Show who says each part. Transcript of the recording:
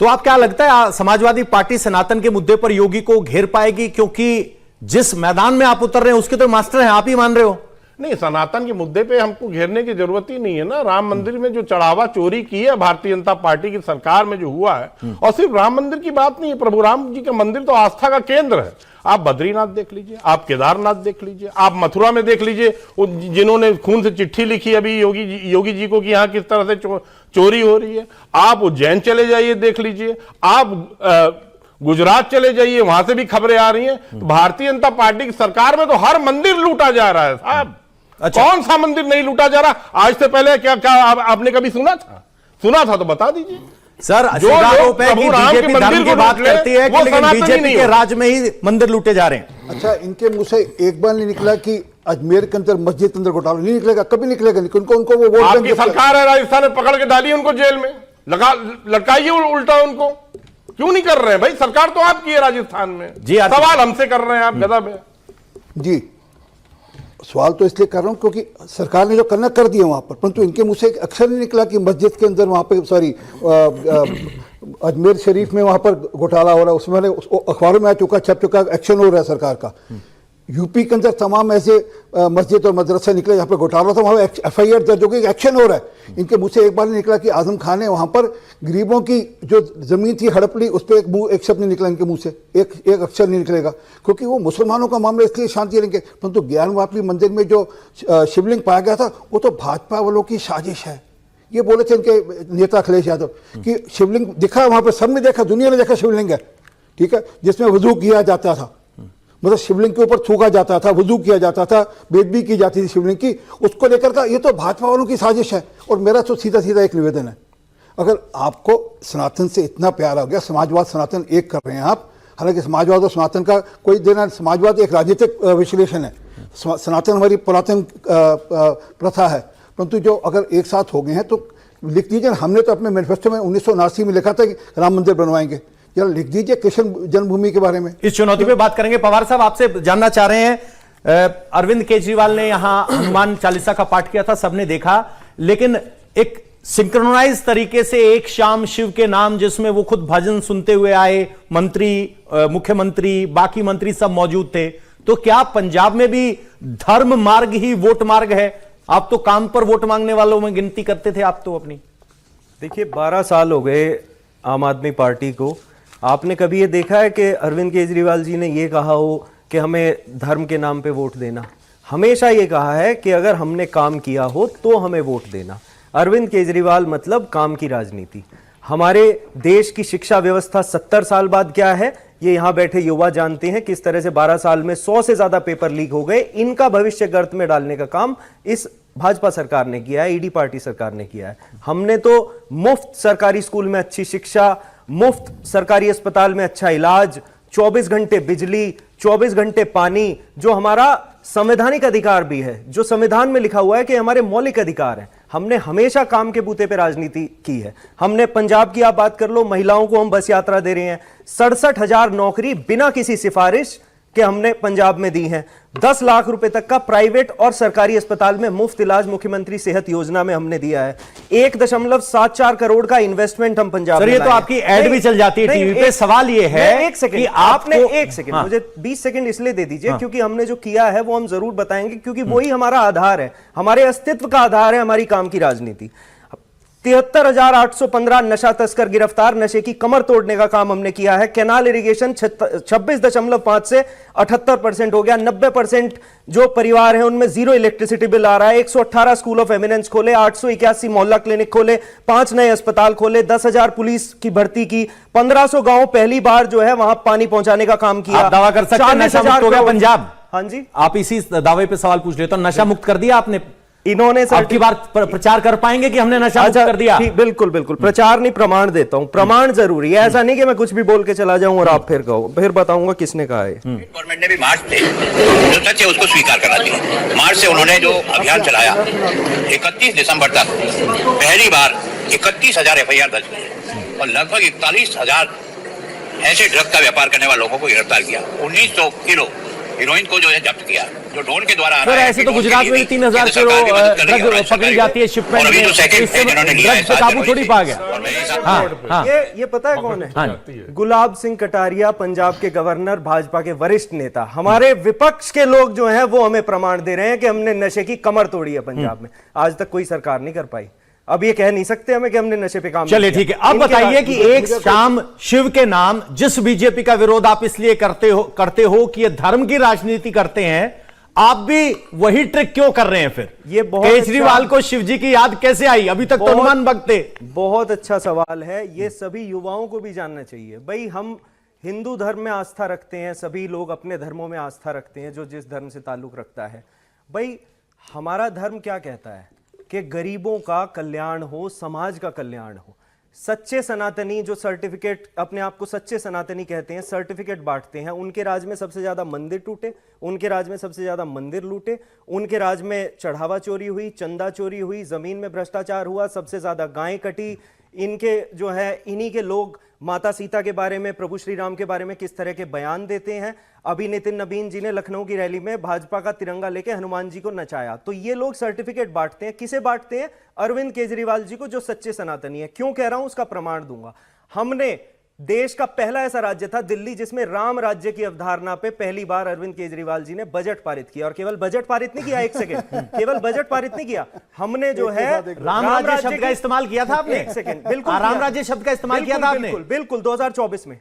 Speaker 1: तो आप क्या लगता है समाजवादी पार्टी सनातन के मुद्दे पर योगी को घेर पाएगी? क्योंकि जिस मैदान में आप उतर रहे हैं उसके तो मास्टर हैं, आप ही मान रहे हो।
Speaker 2: नहीं, सनातन के मुद्दे पे हमको घेरने की जरूरत ही नहीं है ना। राम मंदिर में जो चढ़ावा चोरी की है भारतीय जनता पार्टी की सरकार में जो हुआ है, और सिर्फ राम मंदिर की बात नहीं है, प्रभु राम जी का मंदिर तो आस्था का केंद्र है। आप बद्रीनाथ देख लीजिए, आप केदारनाथ देख लीजिए, आप मथुरा में देख लीजिए, जिन्होंने खून से चिट्ठी लिखी अभी योगी जी को कि यहाँ किस तरह से चोरी हो रही है। आप उज्जैन चले जाइए देख लीजिए, आप गुजरात चले जाइए, वहां से भी खबरें आ रही हैं। तो भारतीय जनता पार्टी की सरकार में तो हर मंदिर लूटा जा रहा है साहब। अच्छा। कौन सा मंदिर नहीं लूटा जा रहा? आज से पहले क्या आपने कभी सुना था? सुना था तो बता दीजिए
Speaker 1: सर। जो बीजेपी धर्म की बात करती है कि लेकिन बीजेपी के राज में ही मंदिर लूटे जा रहे हैं।
Speaker 3: अच्छा, इनके मुंह से एक बार नहीं निकला कि अजमेर के अंदर मस्जिद के अंदर घोटाला नहीं निकलेगा, कभी निकलेगा नहीं। उनको वो वोट
Speaker 2: आपकी सरकार है, राजस्थान में पकड़ के डालिए उनको जेल में, लटकाइए उल्टा उनको। क्यों नहीं कर रहे हैं भाई? सरकार तो आपकी है राजस्थान में जी। सवाल हमसे कर रहे हैं आप गधा में
Speaker 3: जी। सवाल तो इसलिए कर रहा हूं क्योंकि सरकार ने जो करना कर दिया वहां पर, परंतु इनके मुंह से एक अक्षर नहीं निकला कि मस्जिद के अंदर वहां पे अजमेर शरीफ में वहां पर घोटाला हो रहा है। उसमें अखबारों में आ चुका, छप चुका, एक्शन हो रहा है सरकार का। यूपी के अंदर तमाम ऐसे मस्जिद और मदरसा निकले जहाँ पर घोटाला था, वहाँ FIR दर्ज हो गई, एक्शन हो रहा है। इनके मुंह से एक बार नहीं निकला कि आजम खान ने वहाँ पर गरीबों की जो जमीन थी हड़प ली, उस पर एक शब्द नहीं निकला इनके मुंह से, एक अक्षर नहीं निकलेगा, क्योंकि वो मुसलमानों का मामला इसलिए शांति रहेंगे। परंतु ज्ञानवापी मंदिर में जो शिवलिंग पाया गया था वो तो भाजपा वालों की साजिश है। ये बोले थे इनके नेता अखिलेश यादव कि शिवलिंग दिखा वहाँ पर, सबने देखा, दुनिया ने देखा शिवलिंग है, ठीक है, जिसमें वजू किया जाता था, मतलब शिवलिंग के ऊपर थूका जाता था, वजू किया जाता था, बेदबी की जाती थी शिवलिंग की, उसको लेकर का ये तो भाजपा वालों की साजिश है। और मेरा तो सीधा सीधा एक निवेदन है, अगर आपको सनातन से इतना प्यार हो गया, समाजवाद सनातन एक कर रहे हैं आप, हालांकि समाजवाद और सनातन का कोई देना, समाजवाद एक राजनीतिक विश्लेषण है, सनातन हमारी पुरातन प्रथा है, परंतु जो अगर एक साथ हो गए हैं तो लिख दीजिए। हमने तो अपने मैनिफेस्टो में 1979 में लिखा था कि राम मंदिर बनवाएंगे, जरा लिख दीजिए कृष्ण जन्मभूमि के बारे में।
Speaker 1: इस चुनौती पे बात करेंगे। पवार साहब, आपसे जानना चाह रहे हैं, अरविंद केजरीवाल ने यहां हनुमान चालीसा का पाठ किया था, सबने देखा, लेकिन एक सिंक्रोनाइज तरीके से एक शाम शिव के नाम, जिसमें वो खुद भजन सुनते हुए आए, मंत्री, मुख्यमंत्री, बाकी मंत्री सब मौजूद थे। तो क्या पंजाब में भी धर्म मार्ग ही वोट मार्ग है? आप तो काम पर वोट मांगने वालों में गिनती करते थे आप तो अपनी।
Speaker 4: देखिए, 12 साल हो गए आम आदमी पार्टी को। आपने कभी ये देखा है कि अरविंद केजरीवाल जी ने ये कहा हो कि हमें धर्म के नाम पे वोट देना? हमेशा ये कहा है कि अगर हमने काम किया हो तो हमें वोट देना। अरविंद केजरीवाल मतलब काम की राजनीति। हमारे देश की शिक्षा व्यवस्था 70 साल बाद क्या है, ये यहाँ बैठे युवा जानते हैं। किस तरह से 12 साल में 100 से ज्यादा पेपर लीक हो गए। इनका भविष्य गर्त में डालने का काम इस भाजपा सरकार ने किया है, ईडी पार्टी सरकार ने किया है। हमने तो मुफ्त सरकारी स्कूल में अच्छी शिक्षा, मुफ्त सरकारी अस्पताल में अच्छा इलाज, 24 घंटे बिजली, 24 घंटे पानी, जो हमारा संवैधानिक अधिकार भी है, जो संविधान में लिखा हुआ है कि हमारे मौलिक अधिकार हैं। हमने हमेशा काम के बूते पे राजनीति की है। हमने पंजाब की आप बात कर लो, महिलाओं को हम बस यात्रा दे रहे हैं, 67,000 नौकरी बिना किसी सिफारिश के हमने पंजाब में दी हैं। 10 लाख रुपए तक का प्राइवेट और सरकारी अस्पताल में मुफ्त इलाज मुख्यमंत्री सेहत योजना में हमने दिया है। 1.74 करोड़ का इन्वेस्टमेंट हम पंजाब में।
Speaker 1: ये तो आपकी एड भी चल जाती है टीवी पे। सवाल ये है,
Speaker 4: एक सेकंड, आपने एक सेकंड, मुझे 20 सेकंड इसलिए दे दीजिए क्योंकि हमने जो किया है वो हम जरूर बताएंगे, क्योंकि वही हमारा आधार है, हमारे अस्तित्व का आधार है हमारी काम की राजनीति। 73,815 नशा तस्कर गिरफ्तार, नशे की कमर तोड़ने का काम हमने किया है। कैनाल इरिगेशन 26.5 से 78% हो गया। 90% जो परिवार है उनमें जीरो इलेक्ट्रिसिटी बिल आ रहा है। 118 स्कूल ऑफ एमिनेंस खोले, 881 मोहल्ला क्लिनिक खोले, 5 नए अस्पताल खोले, 10,000 पुलिस की भर्ती की, 1500 गांव पहली बार जो है वहां पानी पहुंचाने का काम किया।
Speaker 1: दावा कर सकते हैं नशा मुक्त हो गया पंजाब?
Speaker 4: हाँ जी,
Speaker 1: आप इसी दावे पे सवाल पूछ लेते हो, नशा मुक्त कर दिया आपने?
Speaker 4: इन्होंने
Speaker 1: आपकी बात प्रचार कर पाएंगे कि हमने नशा मुक्त कर दिया?
Speaker 4: बिल्कुल बिल्कुल, प्रचार नहीं, प्रमाण देता हूं। प्रमाण जरूरी है, ऐसा नहीं कि मैं कुछ भी बोल के चला जाऊं और आप फिर कहो, फिर बताऊंगा किसने कहा है।
Speaker 5: गवर्नमेंट ने भी मार्च से जो सच है उसको स्वीकार करा दिया। मार्च से उन्होंने जो अभियान चलाया, 31 दिसंबर तक पहली बार 31,000 FIR दर्ज हुई और लगभग 41,000 ऐसे ड्रग का व्यापार करने वाले लोगों को गिरफ्तार किया। 1900 किलो हीरोइन को जो है जब्त किया। जो ड्रोन के द्वारा
Speaker 1: सर ऐसे तो गुजरात में 3,000 किलो ड्रग पकड़ी जाती है शिपमेंट में, इससे ड्रग पे काबू थोड़ी पा गया। हाँ हाँ
Speaker 4: ये पता है कौन है? गुलाब सिंह कटारिया, पंजाब के गवर्नर, भाजपा के वरिष्ठ नेता। हमारे विपक्ष के लोग जो हैं वो हमें प्रमाण दे रहे हैं कि हमने नशे की कमर तोड़ी है पंजाब में। आज तक कोई सरकार नहीं कर पाई। अब ये कह नहीं सकते हमें कि हमने नशे पे काम
Speaker 1: चलिए ठीक है। अब बताइए कि एक शाम शिव के नाम जिस बीजेपी का विरोध आप इसलिए करते हो कि ये धर्म की राजनीति करते हैं, आप भी वही ट्रिक क्यों कर रहे हैं फिर?
Speaker 4: ये बहुत
Speaker 1: केजरीवाल को शिव जी की याद कैसे आई? अभी तक तो हनुमान भक्त थे।
Speaker 4: बहुत अच्छा सवाल है। ये सभी युवाओं को भी जानना चाहिए। भाई हम हिंदू धर्म में आस्था रखते हैं, सभी लोग अपने धर्मों में आस्था रखते हैं जो जिस धर्म से ताल्लुक रखता है। भाई हमारा धर्म क्या कहता है कि गरीबों का कल्याण हो, समाज का कल्याण हो। सच्चे सनातनी जो सर्टिफिकेट अपने आप को सच्चे सनातनी कहते हैं, सर्टिफिकेट बांटते हैं, उनके राज में सबसे ज्यादा मंदिर टूटे, उनके राज में सबसे ज्यादा मंदिर लूटे, उनके राज में चढ़ावा चोरी हुई, चंदा चोरी हुई, जमीन में भ्रष्टाचार हुआ, सबसे ज्यादा गायें कटी। इनके जो है इन्हीं के लोग माता सीता के बारे में, प्रभु श्री राम के बारे में किस तरह के बयान देते हैं। अभी नितिन नबीन जी ने लखनऊ की रैली में भाजपा का तिरंगा लेके हनुमान जी को नचाया। तो ये लोग सर्टिफिकेट बांटते हैं। किसे बांटते हैं? अरविंद केजरीवाल जी को, जो सच्चे सनातनी है। क्यों कह रहा हूं उसका प्रमाण दूंगा। हमने देश का पहला ऐसा राज्य था दिल्ली जिसमें राम राज्य की अवधारणा पे पहली बार अरविंद केजरीवाल जी ने बजट पारित किया। और केवल बजट पारित नहीं किया, एक सेकंड, केवल बजट पारित नहीं किया, हमने जो है
Speaker 1: राम राज्य शब्द का इस्तेमाल किया था आपने?
Speaker 4: एक सेकंड, बिल्कुल
Speaker 1: राम राज्य शब्द का इस्तेमाल किया था आपने?
Speaker 4: बिल्कुल 2024 में